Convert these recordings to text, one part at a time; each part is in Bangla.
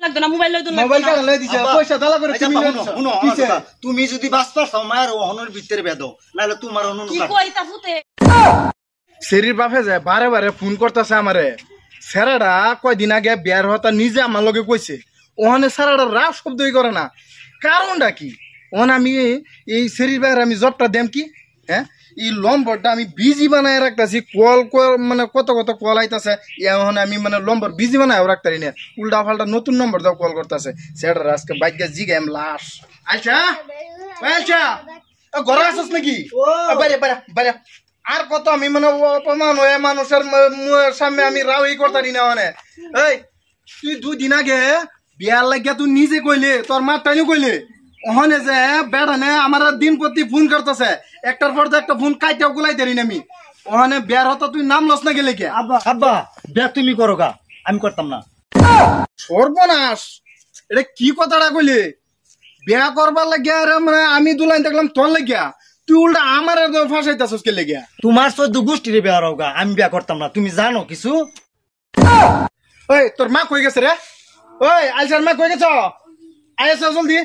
লাগতো না মোবাইল লইতো না মোবাইল কার লই দিছে পয়সা দালা করে তুমি শুনো তুমি যদি বাঁচবার চাও মায়ের অহনের ভিতরে বেদো নাহলে তোমার অনুন কি কইতা ফুতে সেরির বাপে যায় বারে বারে ফোন করতেছে আমারে সেরাডা কয়দিন আগে বিয়ার হতা নিজে আমার লগে কইছে ওখানে সেরাডা রাগ শব্দই করে না কারণটা কি ওখানে আমি এই সেরির বাইরে আমি জবটা দেম কি হ্যাঁ এই লম্বরটা আমি বিজি বানায় রাখতেছি কল মানে কত কত কল আইতাছে এখন আমি মানে লম্বর বিজি বানায় রাখতারি না উল্টা ফাল্টা নতুন নম্বর দাও কল করতেছে সেটা আজকে বাইকে জিগাম লাশ আচ্ছা আচ্ছা ঘরে আসছ নাকি বাইরে বাইরে বাইরে আর কত আমি মানে অপমান হয়ে মানুষের সামনে আমি রাওই করতারি না মানে এই তুই 2 দিন আগে বিয়ার লাগিয়া তুই নিজে কইলে তোর মারটাইও কইলে ওখানে যে বেড়ানে আমার দিন প্রতি ফোন করতেছে একটার পর একটা ফোন কাইটাও গুলাই দেরি আমি ওখানে বিয়ার হতো তুই নাম লস না গেলে কে আব্বা বিয়া তুমি করো গা আমি করতাম না সর্বনাশ এটা কি কথাটা কইলে বিয়া করবার লাগিয়া মানে আমি দুলাইন দেখলাম তোর লাগিয়া তুই উল্টা আমার ফাঁসাইতেছস কে লেগিয়া তোমার 14 গোষ্ঠীর বিয়া হও গা আমি বিয়া করতাম না তুমি জানো কিছু ওই তোর মা কই গেছে রে ওই আইসার মা কই গেছ আইসা জলদি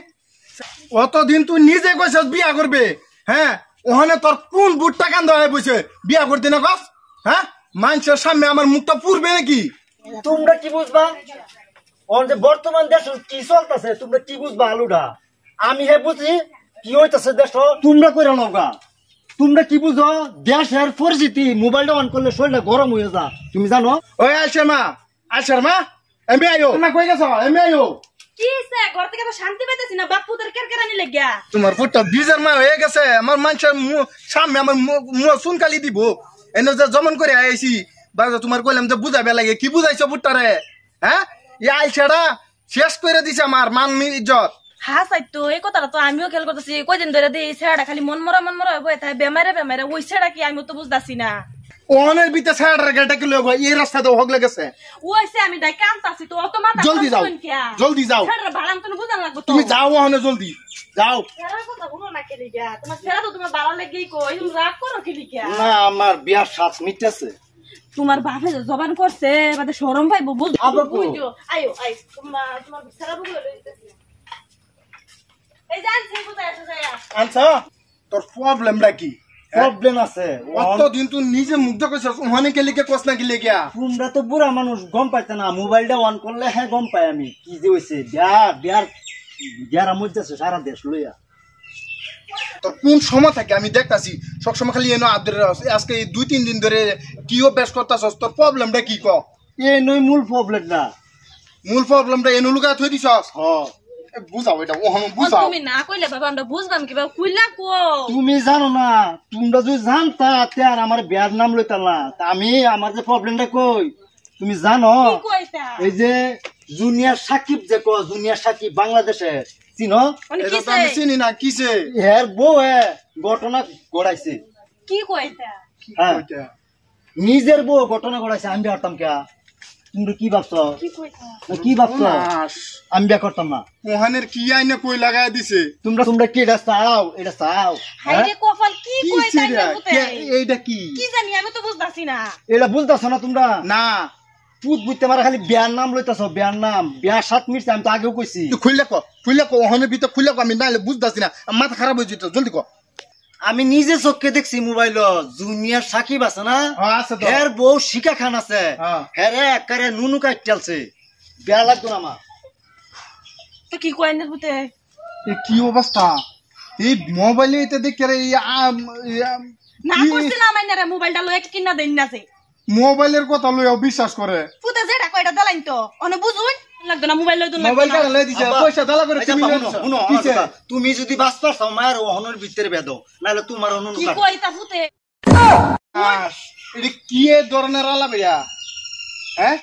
অতদিন তুই নিজে কইছস বিয়া করবে হ্যাঁ ওখানে তোর কোন বুটটা কান্দা হয়ে বসে বিয়া করতে না কস হ্যাঁ মানুষের সামনে আমার মুখটা পুরবে নাকি তোমরা কি বুঝবা ওর যে বর্তমান দেশ কি চলতেছে তোমরা কি বুঝবা আলুটা আমি হে বুঝি কি হইতাছে দেশ তোমরা কইরা নওগা তোমরা কি বুঝো দেশের পরিস্থিতি মোবাইলটা অন করলে শরীরটা গরম হয়ে যা তুমি জানো ওই আইসার মা এমবি আইও না কই গেছ এমবি আইও কি সে ঘর থেকে তো শান্তি পাইতেছি না বাপুদের কেরকেরানি লাগিয়া তোমার ফুটটা বিজের মা হয়ে গেছে আমার মানুষের সামনে আমার মুখ সুনকালি দিব এনে যে জমন করে আইছি বাজা তোমার কইলাম যে বুঝাবে লাগে কি বুঝাইছো বুটটারে হ্যাঁ এই আইসাটা শেষ করে দিছে আমার মান ইজ্জত হ্যাঁ সাইতো এই কথাটা তো আমিও খেয়াল করতেছি কয়দিন ধরে দিয়ে ছেড়া খালি মন মরা হয়ে তাই বেমারে ওই ছেড়া কি আমি তো বুঝতাছি না ওনের ভিতরে ছাড়ার গাড়িটা কি লইব এই রাস্তাতে হগলে গেছে ওইছে আমি দাই কামতাছি তো অত মাথা জলদি যাও ছেড়া ভাড়াম তো বুঝান লাগবে তুমি যাও ওখানে জলদি যাও ছেড়ার কথা বলো না কে লিগা তোমার ছেড়া তো তোমার ভালো লাগেই কই তুমি রাগ করো কি লিগা না আমার বিয়ার সাথ মিটতেছে তোমার বাপে জবান করছে বাদে শরম পাইবো বুঝো আইও তোমার ছেড়া বুঝো লইতেছি এই জান সেই কোথায় আসে যায় আচ্ছা তোর প্রবলেমটা কি প্রবলেম আছে অতদিন তুই নিজে মুগ্ধ কইছস ওখানে কে লিখে কস না কি লেগিয়া তোমরা তো বুড়া মানুষ গম পাইতে না মোবাইলটা অন করলে হ্যাঁ গম পাই আমি কি যে হইছে বিয়ার মধ্যে সারা দেশ লইয়া তোর কোন সময় থাকে আমি দেখতাছি সবসময় খালি এনো আদরে আজকে 2-3 দিন ধরে কি অভ্যাস করতাছস তোর প্রবলেমটা কি ক এই নই মূল প্রবলেম না মূল প্রবলেমটা এনো লুকা থই দিছস বুঝাও এটা ওহন বুঝাও তুমি না কইলে বাবা আমরা বুঝবাম কিবা কইলা কো তুমি জানো না তোমরা যদি জানতা তে আর আমার বিয়ার নাম লইতা না আমি আমার যে প্রবলেমটা কই তুমি জানো কি কইতা এই যে জুনিয়র সাকিব যে কো জুনিয়র সাকিব বাংলাদেশে চিনো এটা তো আমি চিনি না কিসে এর বউ ঘটনা ঘটাইছে কি কইতা নিজের বউ ঘটনা ঘটাইছে আমি বিয়ারতাম কে তুমি কি ভাবছো কি ভাবছো আমি বিয়া করতাম না মোহনের কি আইনে কই লাগাই দিছে তোমরা কি এটা চাও হাইরে কপাল কি কইতা এইটা কি কি জানি আমি তো বুঝতাছি না এটা বুঝতাছ না তোমরা না পুত বুঝতে মারা খালি বিয়ার নাম লইতাছ বিয়ার নাম বিয়ার 7 মিনিট আমি তো আগেও কইছি খুললে কো ওহনের ভিতর খুললে কো আমি নাইলে বুঝতাছি না মাথা খারাপ হয়ে যেত জলদি কো আমি নিজে চোখে দেখছি মোবাইল জুনিয়র সাকিব আছে না এর বউ শিকা খান আছে হেরে একারে নুনু কাটতেলছে বিয়া লাগতো না আমার তো কি কই না হতে কি অবস্থা এই মোবাইলে এটা দেখে রে না করছ না মাইনারে মোবাইলটা লয়ে কিনা দেন না যে মোবাইলের কথা লইও বিশ্বাস করে ফুতে যেটা কয়টা দালাইন তো অনে বুঝুন লাগতো না মোবাইল লইতো না মোবাইল কার লই দিছে পয়সা দালা করে তুমি যদি বাঁচবার চাও মায়ের অহনের ভিতরে বেদো নাহলে তোমার অনুন কি কইতা ফুতে এটা কি ধরনের আলাপ হ্যাঁ